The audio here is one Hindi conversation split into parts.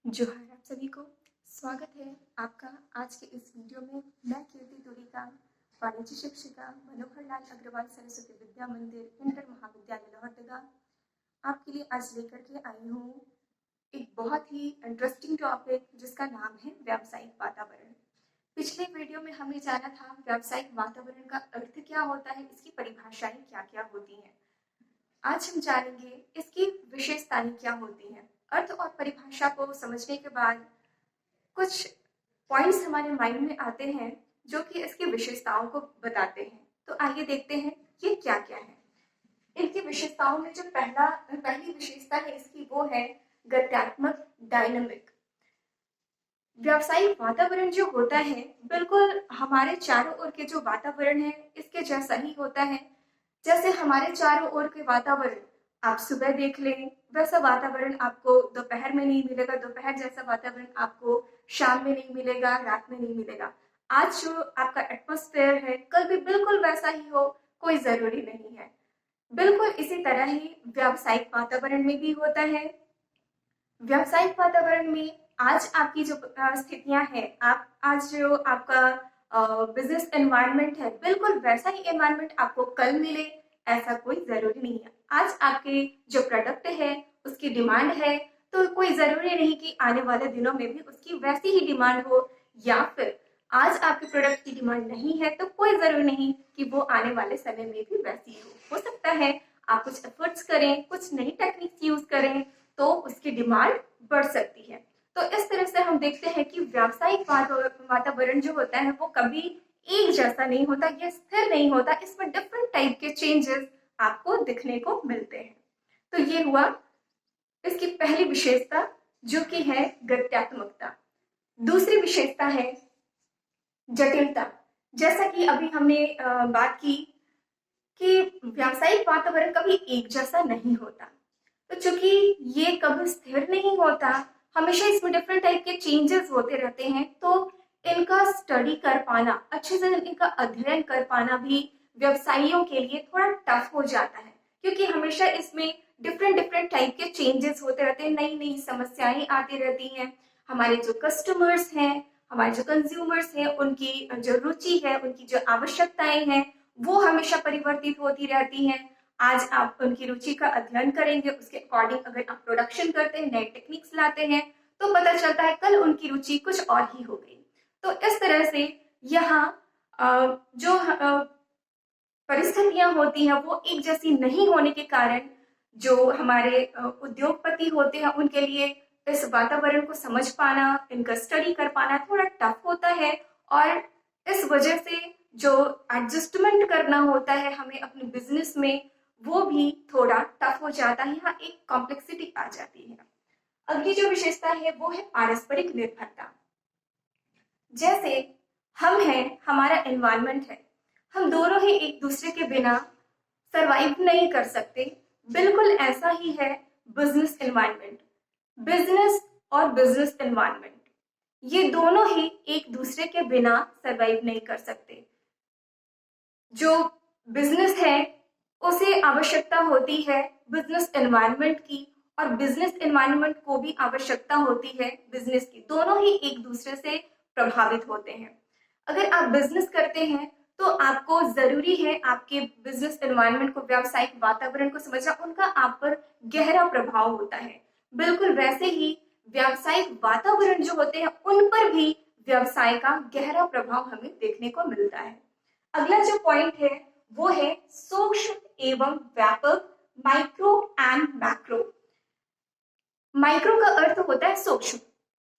जोहार आप सभी को। स्वागत है आपका आज के इस वीडियो में। मैं कीर्ति तुरीका, वाणिज्य शिक्षिका, मनोहर लाल अग्रवाल सरस्वती विद्या मंदिर इंटर महाविद्यालय लोहरदगा, आपके लिए आज लेकर के आई हूँ एक बहुत ही इंटरेस्टिंग टॉपिक जिसका नाम है व्यावसायिक वातावरण। पिछले वीडियो में हमने जाना था व्यावसायिक वातावरण का अर्थ क्या होता है, इसकी परिभाषाएं क्या क्या होती हैं। आज हम जानेंगे इसकी विशेषताएं क्या होती हैं। अर्थ और परिभाषा को समझने के बाद कुछ पॉइंट्स हमारे माइंड में आते हैं जो कि इसकी विशेषताओं को बताते हैं। तो आइए देखते हैं ये क्या क्या है। इनकी विशेषताओं में जो पहली विशेषता है इसकी वो है गत्यात्मक, डायनामिक। व्यावसायिक वातावरण जो होता है बिल्कुल हमारे चारों ओर के जो वातावरण है इसके जैसा ही होता है। जैसे हमारे चारों ओर के वातावरण आप सुबह देख लें, वैसा वातावरण आपको दोपहर में नहीं मिलेगा, दोपहर जैसा वातावरण आपको शाम में नहीं मिलेगा, रात में नहीं मिलेगा। आज जो आपका एटमॉस्फेयर है कल भी बिल्कुल वैसा ही हो, कोई जरूरी नहीं है। बिल्कुल इसी तरह ही व्यावसायिक वातावरण में भी होता है। व्यावसायिक वातावरण में आज आपकी जो स्थितियां हैं, आप आज जो आपका बिजनेस एनवायरनमेंट है बिल्कुल वैसा ही एनवायरनमेंट आपको कल मिले, ऐसा कोई जरूरी नहीं है। आज आपके जो प्रोडक्ट है उसकी डिमांड है तो कोई जरूरी नहीं कि आने वाले दिनों में भी उसकी वैसी ही डिमांड हो, या फिर आज आपके प्रोडक्ट की डिमांड नहीं है तो कोई जरूरी नहीं कि वो आने वाले समय में भी वैसी हो सकता है आप कुछ एफर्ट्स करें, कुछ नई टेक्निक्स यूज करें तो उसकी डिमांड बढ़ सकती है। तो इस तरह से हम देखते हैं कि व्यावसायिक वातावरण जो होता है वो कभी एक जैसा नहीं होता, यह स्थिर नहीं होता, इसमें डिफरेंट टाइप के चेंजेस आपको दिखने को मिलते हैं। तो ये हुआ इसकी पहली विशेषता जो कि है गत्यात्मकता। दूसरी विशेषता है जटिलता। जैसा कि अभी हमने बात की कि व्यावसायिक वातावरण कभी एक जैसा नहीं होता, तो चूंकि ये कभी स्थिर नहीं होता, हमेशा इसमें डिफरेंट टाइप के चेंजेस होते रहते हैं, तो इनका स्टडी कर पाना, अच्छे से इनका अध्ययन कर पाना भी व्यवसायियों के लिए थोड़ा टफ हो जाता है, क्योंकि हमेशा इसमें डिफरेंट डिफरेंट टाइप के चेंजेस होते रहते हैं, नई नई समस्याएं आती रहती हैं। हमारे जो कस्टमर्स हैं, हमारे जो कंज्यूमर्स हैं, उनकी जो रुचि है, उनकी जो आवश्यकताएं हैं वो हमेशा परिवर्तित होती रहती हैं। आज आप उनकी रुचि का अध्ययन करेंगे, उसके अकॉर्डिंग अगर आप प्रोडक्शन करते हैं, नए टेक्निक्स लाते हैं, तो पता चलता है कल उनकी रुचि कुछ और ही हो गई। तो इस तरह से यहाँ जो परिस्थितियां होती हैं वो एक जैसी नहीं होने के कारण जो हमारे उद्योगपति होते हैं उनके लिए इस वातावरण को समझ पाना, इनका स्टडी कर पाना थोड़ा टफ होता है। और इस वजह से जो एडजस्टमेंट करना होता है हमें अपने बिजनेस में, वो भी थोड़ा टफ हो जाता है, यहाँ एक कॉम्प्लेक्सिटी आ जाती है। अगली जो विशेषता है वो है पारस्परिक निर्भरता। जैसे हम हैं, हमारा एनवायरनमेंट है, हम दोनों ही एक दूसरे के बिना सरवाइव नहीं कर सकते। बिल्कुल ऐसा ही है बिजनेस एनवायरनमेंट। बिजनेस और बिजनेस एनवायरनमेंट ये दोनों ही एक दूसरे के बिना सरवाइव नहीं कर सकते। जो बिजनेस है उसे आवश्यकता होती है बिजनेस एनवायरनमेंट की, और बिजनेस एनवायरनमेंट को भी आवश्यकता होती है बिजनेस की। दोनों ही एक दूसरे से प्रभावित होते हैं। अगर आप बिजनेस करते हैं तो आपको जरूरी है आपके बिजनेस एनवायरनमेंट को, व्यावसायिक वातावरण को समझना, उनका आप पर गहरा प्रभाव होता है। बिल्कुल वैसे ही व्यावसायिक वातावरण जो होते हैं उन पर भी व्यवसाय का गहरा प्रभाव हमें देखने को मिलता है। अगला जो पॉइंट है वो है सूक्ष्म एवं व्यापक, माइक्रो एंड मैक्रो। माइक्रो का अर्थ होता है सूक्ष्म,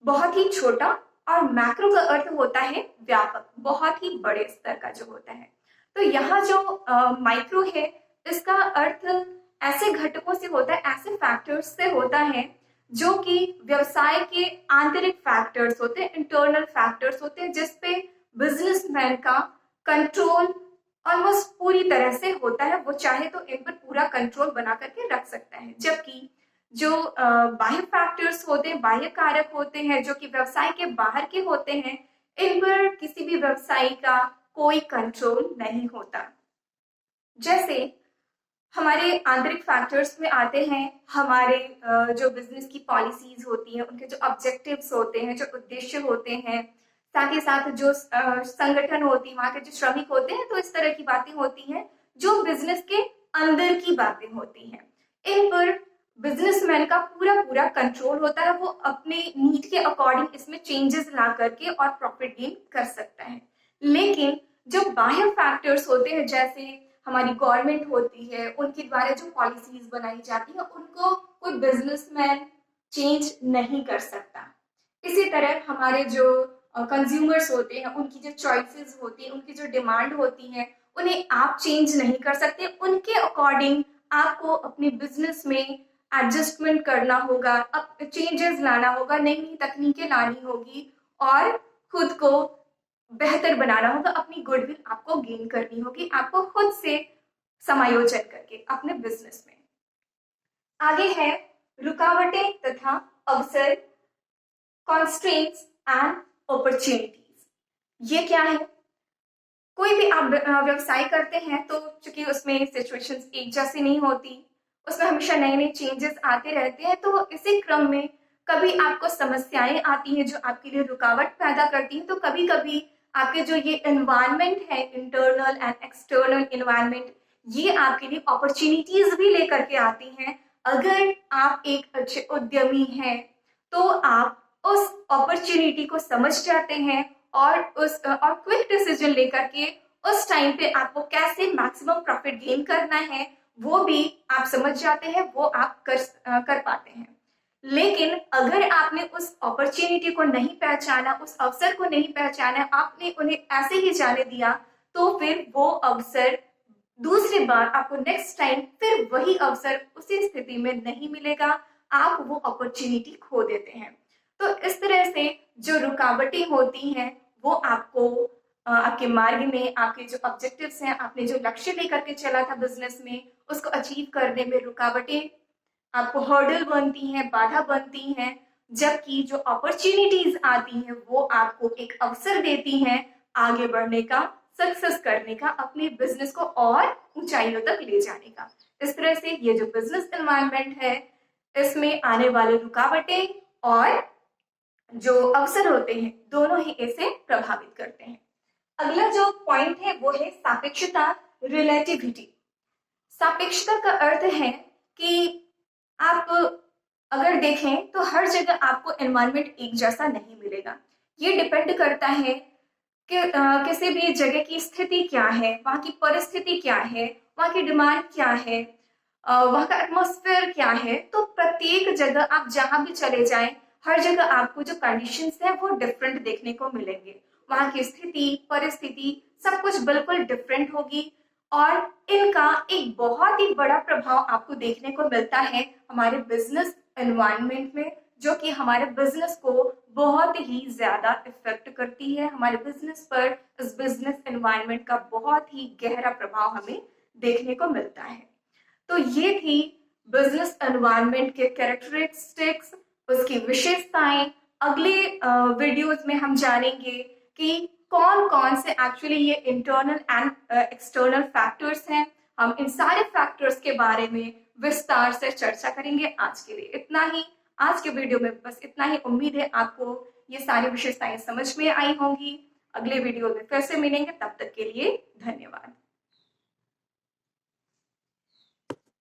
बहुत ही छोटा, और मैक्रो का अर्थ होता है व्यापक, बहुत ही बड़े स्तर का जो होता है। तो यहाँ जो माइक्रो है इसका अर्थ ऐसे घटकों से होता है, ऐसे फैक्टर्स से होता है जो कि व्यवसाय के आंतरिक फैक्टर्स होते हैं, इंटरनल फैक्टर्स होते हैं, जिसपे बिजनेसमैन का कंट्रोल ऑलमोस्ट पूरी तरह से होता है। वो चाहे तो इन पर पूरा कंट्रोल बना करके रख सकता है। जबकि जो बाह्य फैक्टर्स होते हैं, बाह्य कारक होते हैं जो कि व्यवसाय के बाहर के होते हैं, इन पर किसी भी व्यवसायी का कोई कंट्रोल नहीं होता। जैसे हमारे आंतरिक फैक्टर्स में आते हैं हमारे जो बिजनेस की पॉलिसीज होती हैं, उनके जो ऑब्जेक्टिव्स होते हैं, जो उद्देश्य होते हैं, साथ ही साथ जो संगठन होती है, वहाँ के जो श्रमिक होते हैं, तो इस तरह की बातें होती हैं जो बिजनेस के अंदर की बातें होती हैं। इन पर बिजनेसमैन का पूरा पूरा कंट्रोल होता है। वो अपने नीड के अकॉर्डिंग इसमें चेंजेस ला करके और प्रॉफिट गेन कर सकता है। लेकिन जो बाह्य फैक्टर्स होते हैं, जैसे हमारी गवर्नमेंट होती है, उनके द्वारा जो पॉलिसीज बनाई जाती है, उनको कोई बिजनेसमैन चेंज नहीं कर सकता। इसी तरह हमारे जो कंज्यूमर्स होते हैं, उनकी जो चॉइसेस होती हैं, उनकी जो डिमांड होती है, उन्हें आप चेंज नहीं कर सकते। उनके अकॉर्डिंग आपको अपने बिजनेस में एडजस्टमेंट करना होगा, अब चेंजेस लाना होगा, नई नई तकनीकें लानी होगी और खुद को बेहतर बनाना होगा, अपनी गुडविल आपको गेन करनी होगी, आपको खुद से समायोजन करके अपने बिजनेस में। आगे है रुकावटें तथा अवसर, कॉन्स्ट्रेंट्स एंड अपॉर्चुनिटीज। ये क्या है? कोई भी आप व्यवसाय करते हैं तो चूंकि उसमें सिचुएशंस एक जैसी नहीं होती, उसमें हमेशा नए नए चेंजेस आते रहते हैं, तो इसी क्रम में कभी आपको समस्याएं आती हैं जो आपके लिए रुकावट पैदा करती हैं। तो कभी कभी आपके जो ये एनवायरनमेंट है, इंटरनल एंड एक्सटर्नल एनवायरनमेंट, ये आपके लिए अपॉर्चुनिटीज भी लेकर के आती हैं। अगर आप एक अच्छे उद्यमी हैं तो आप उस अपॉर्चुनिटी को समझ जाते हैं और क्विक डिसीजन लेकर के उस टाइम पे आपको कैसे मैक्सिमम प्रॉफिट गेन करना है वो भी आप समझ जाते हैं, वो आप कर पाते हैं। लेकिन अगर आपने उस अपॉर्चुनिटी को नहीं पहचाना, उस अवसर को नहीं पहचाना, आपने उन्हें ऐसे ही जाने दिया, तो फिर वो अवसर दूसरी बार आपको नेक्स्ट टाइम फिर वही अवसर उसी स्थिति में नहीं मिलेगा, आप वो अपॉर्चुनिटी खो देते हैं। तो इस तरह से जो रुकावटें होती हैं वो आपको आपके मार्ग में, आपके जो ऑब्जेक्टिव्स हैं, आपने जो लक्ष्य लेकर के चला था बिजनेस में, उसको अचीव करने में रुकावटें आपको हर्डल बनती हैं, बाधा बनती हैं। जबकि जो अपॉर्चुनिटीज आती हैं वो आपको एक अवसर देती हैं आगे बढ़ने का, सक्सेस करने का, अपने बिजनेस को और ऊंचाइयों तक ले जाने का। इस तरह से ये जो बिजनेस एनवायरनमेंट है, इसमें आने वाले रुकावटें और जो अवसर होते हैं, दोनों ही इसे प्रभावित करते हैं। अगला जो पॉइंट है वो है सापेक्षता, रिलेटिविटी। सापेक्षता का अर्थ है कि आप अगर देखें तो हर जगह आपको एनवायरनमेंट एक जैसा नहीं मिलेगा। ये डिपेंड करता है कि किसी भी जगह की स्थिति क्या है, वहाँ की परिस्थिति क्या है, वहाँ की डिमांड क्या है, वहाँ का एटमॉस्फेयर क्या है। तो प्रत्येक जगह आप जहाँ भी चले जाएं, हर जगह आपको जो कंडीशंस है वो डिफरेंट देखने को मिलेंगे। वहाँ की स्थिति, परिस्थिति सब कुछ बिल्कुल डिफरेंट होगी और इनका एक बहुत ही बड़ा प्रभाव आपको देखने को मिलता है हमारे बिजनेस एनवायरनमेंट में, जो कि हमारे बिजनेस को बहुत ही ज्यादा इफेक्ट करती है। हमारे बिजनेस पर इस बिजनेस एनवायरनमेंट का बहुत ही गहरा प्रभाव हमें देखने को मिलता है। तो ये थी बिजनेस एनवायरनमेंट के कैरेक्टरिस्टिक्स, उसकी विशेषताएं। अगले वीडियोस में हम जानेंगे कि कौन कौन से एक्चुअली ये इंटरनल एंड एक्सटर्नल फैक्टर्स हैं। हम इन सारे फैक्टर्स के बारे में विस्तार से चर्चा करेंगे। आज के लिए इतना ही, आज के वीडियो में बस इतना ही। उम्मीद है आपको ये सारी विशेषताएं समझ में आई होंगी। अगले वीडियो में फिर से मिलेंगे, तब तक के लिए धन्यवाद।